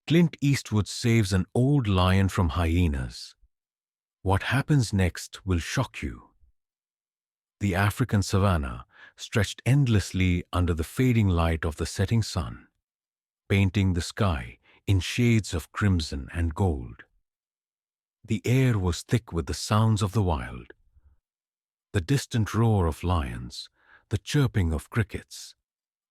Clint Eastwood saves an old lion from hyenas. What happens next will shock you. The African savanna stretched endlessly under the fading light of the setting sun, painting the sky in shades of crimson and gold. The air was thick with the sounds of the wild, the distant roar of lions, the chirping of crickets,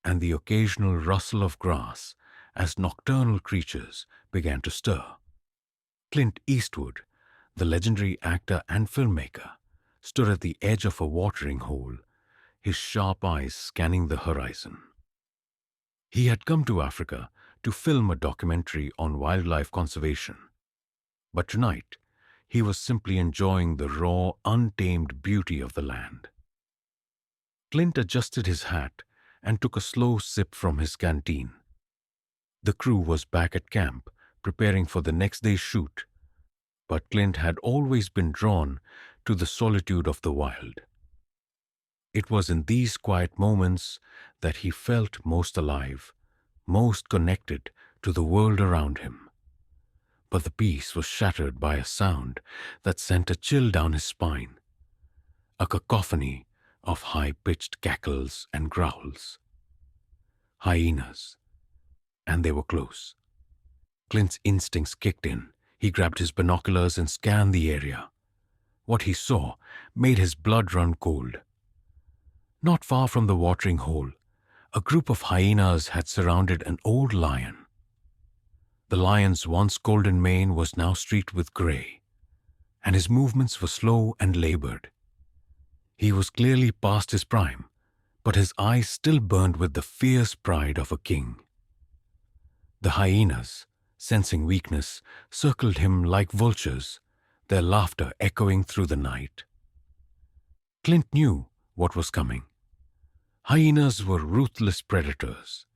and the occasional rustle of grass as nocturnal creatures began to stir. Clint Eastwood, the legendary actor and filmmaker, stood at the edge of a watering hole, his sharp eyes scanning the horizon. He had come to Africa to film a documentary on wildlife conservation. But tonight, he was simply enjoying the raw, untamed beauty of the land. Clint adjusted his hat and took a slow sip from his canteen. The crew was back at camp, preparing for the next day's shoot, but Clint had always been drawn to the solitude of the wild. It was in these quiet moments that he felt most alive, most connected to the world around him. But the peace was shattered by a sound that sent a chill down his spine, a cacophony of high-pitched cackles and growls. Hyenas. And they were close. Clint's instincts kicked in. He grabbed his binoculars and scanned the area. What he saw made his blood run cold. Not far from the watering hole, a group of hyenas had surrounded an old lion. The lion's once golden mane was now streaked with gray, and his movements were slow and labored. He was clearly past his prime, but his eyes still burned with the fierce pride of a king. The hyenas, sensing weakness, circled him like vultures, their laughter echoing through the night. Clint knew what was coming. Hyenas were ruthless predators,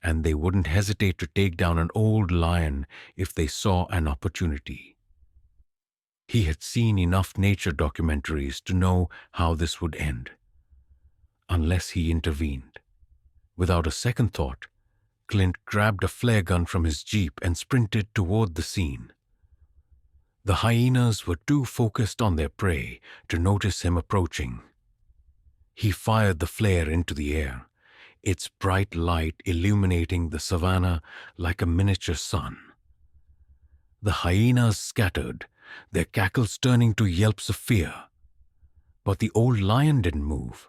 and they wouldn't hesitate to take down an old lion if they saw an opportunity. He had seen enough nature documentaries to know how this would end, unless he intervened. Without a second thought, Clint grabbed a flare gun from his jeep and sprinted toward the scene. The hyenas were too focused on their prey to notice him approaching. He fired the flare into the air, its bright light illuminating the savanna like a miniature sun. The hyenas scattered, their cackles turning to yelps of fear. But the old lion didn't move.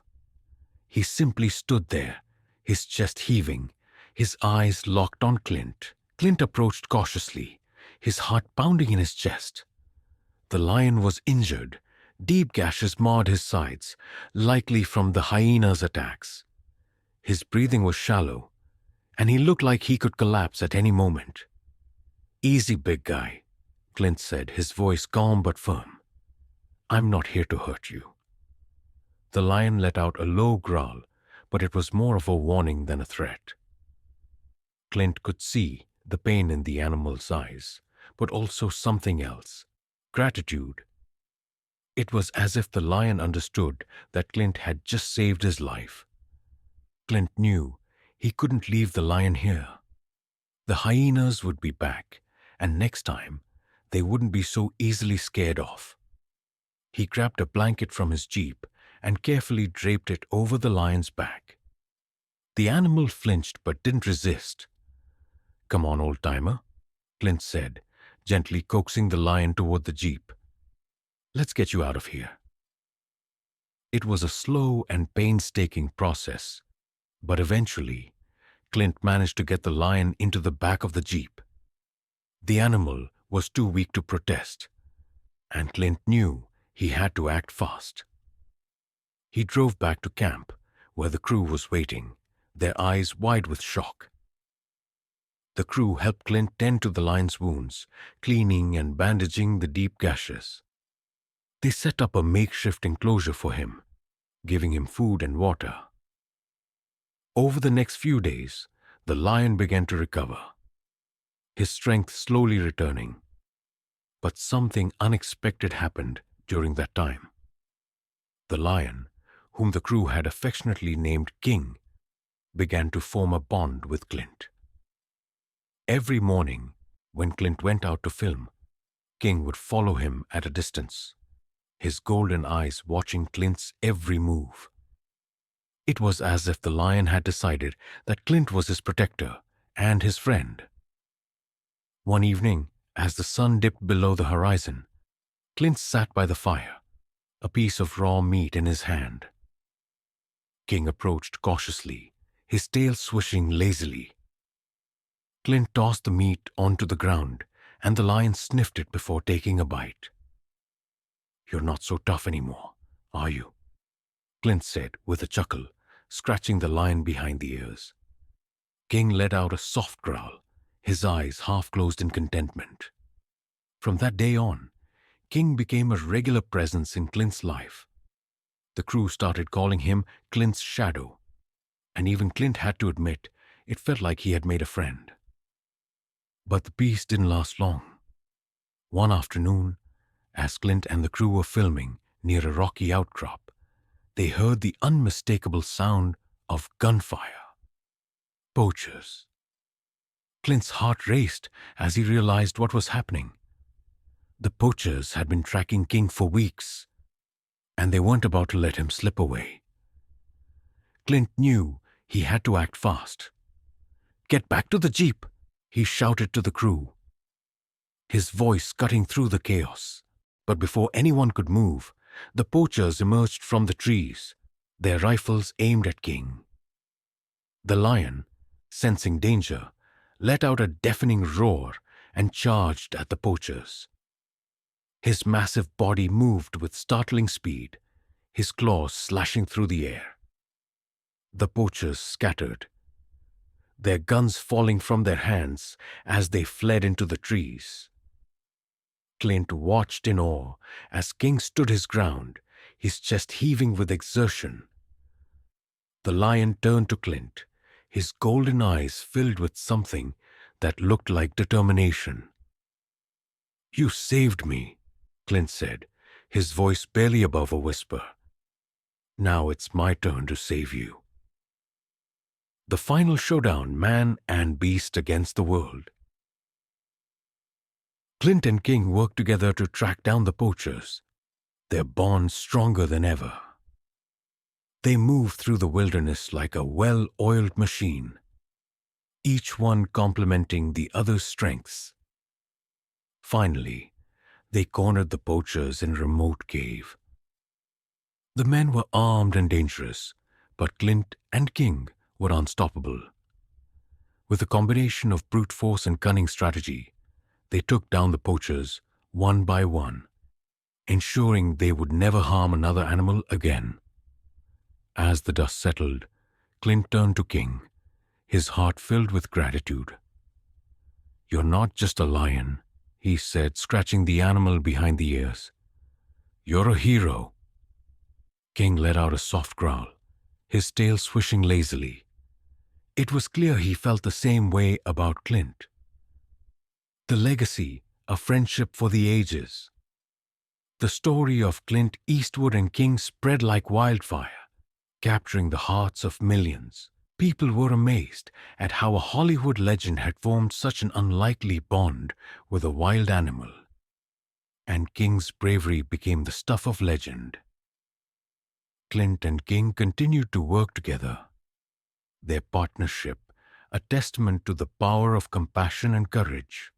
He simply stood there, his chest heaving, his eyes locked on Clint. Clint approached cautiously, his heart pounding in his chest. The lion was injured. Deep gashes marred his sides, likely from the hyena's attacks. His breathing was shallow, and he looked like he could collapse at any moment. "Easy, big guy," Clint said, his voice calm but firm. "I'm not here to hurt you." The lion let out a low growl, but it was more of a warning than a threat. Clint could see the pain in the animal's eyes, but also something else: gratitude. It was as if the lion understood that Clint had just saved his life. Clint knew he couldn't leave the lion here. The hyenas would be back, and next time, they wouldn't be so easily scared off. He grabbed a blanket from his jeep and carefully draped it over the lion's back. The animal flinched but didn't resist. "Come on, old-timer," Clint said, gently coaxing the lion toward the jeep. "Let's get you out of here." It was a slow and painstaking process, but eventually, Clint managed to get the lion into the back of the jeep. The animal was too weak to protest, and Clint knew he had to act fast. He drove back to camp, where the crew was waiting, their eyes wide with shock. The crew helped Clint tend to the lion's wounds, cleaning and bandaging the deep gashes. They set up a makeshift enclosure for him, giving him food and water. Over the next few days, the lion began to recover, his strength slowly returning. But something unexpected happened during that time. The lion, whom the crew had affectionately named King, began to form a bond with Clint. Every morning, When Clint went out to film, King would follow him at a distance, his golden eyes watching Clint's every move. It was as if the lion had decided that Clint was his protector and his friend. One evening, as the sun dipped below the horizon, Clint sat by the fire, a piece of raw meat in his hand. King approached cautiously, his tail swishing lazily. Clint tossed the meat onto the ground, and the lion sniffed it before taking a bite. "You're not so tough anymore, are you?" Clint said with a chuckle, scratching the lion behind the ears. King let out a soft growl, his eyes half closed in contentment. From that day on, King became a regular presence in Clint's life. The crew started calling him Clint's shadow, and even Clint had to admit it felt like he had made a friend. But the peace didn't last long. One afternoon, as Clint and the crew were filming near a rocky outcrop, they heard the unmistakable sound of gunfire. Poachers. Clint's heart raced as he realized what was happening. The poachers had been tracking King for weeks, and they weren't about to let him slip away. Clint knew he had to act fast. "Get back to the jeep," he shouted to the crew, his voice cutting through the chaos. But before anyone could move, the poachers emerged from the trees, their rifles aimed at King. The lion, sensing danger, let out a deafening roar and charged at the poachers. His massive body moved with startling speed, his claws slashing through the air. The poachers scattered, their guns falling from their hands as they fled into the trees. Clint watched in awe as King stood his ground, his chest heaving with exertion. The lion turned to Clint, his golden eyes filled with something that looked like determination. "You saved me," Clint said, his voice barely above a whisper. "Now it's my turn to save you." The final showdown, man and beast against the world. Clint and King worked together to track down the poachers, their bond stronger than ever. They moved through the wilderness like a well-oiled machine, each one complementing the other's strengths. Finally, they cornered the poachers in a remote cave. The men were armed and dangerous, but Clint and King were unstoppable. With a combination of brute force and cunning strategy, they took down the poachers one by one, ensuring they would never harm another animal again. As the dust settled, Clint turned to King, his heart filled with gratitude. "You're not just a lion," he said, scratching the animal behind the ears. "You're a hero." King let out a soft growl, his tail swishing lazily. It was clear he felt the same way about Clint. The legacy, a friendship for the ages. The story of Clint Eastwood and King spread like wildfire, capturing the hearts of millions. People were amazed at how a Hollywood legend had formed such an unlikely bond with a wild animal. And King's bravery became the stuff of legend. Clint and King continued to work together, their partnership a testament to the power of compassion and courage.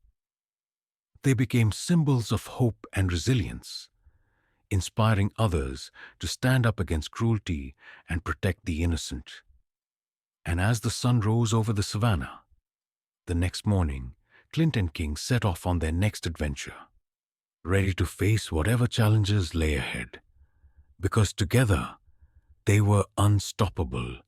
They became symbols of hope and resilience, inspiring others to stand up against cruelty and protect the innocent. And as the sun rose over the savanna, the next morning, Clint and King set off on their next adventure, ready to face whatever challenges lay ahead, because together they were unstoppable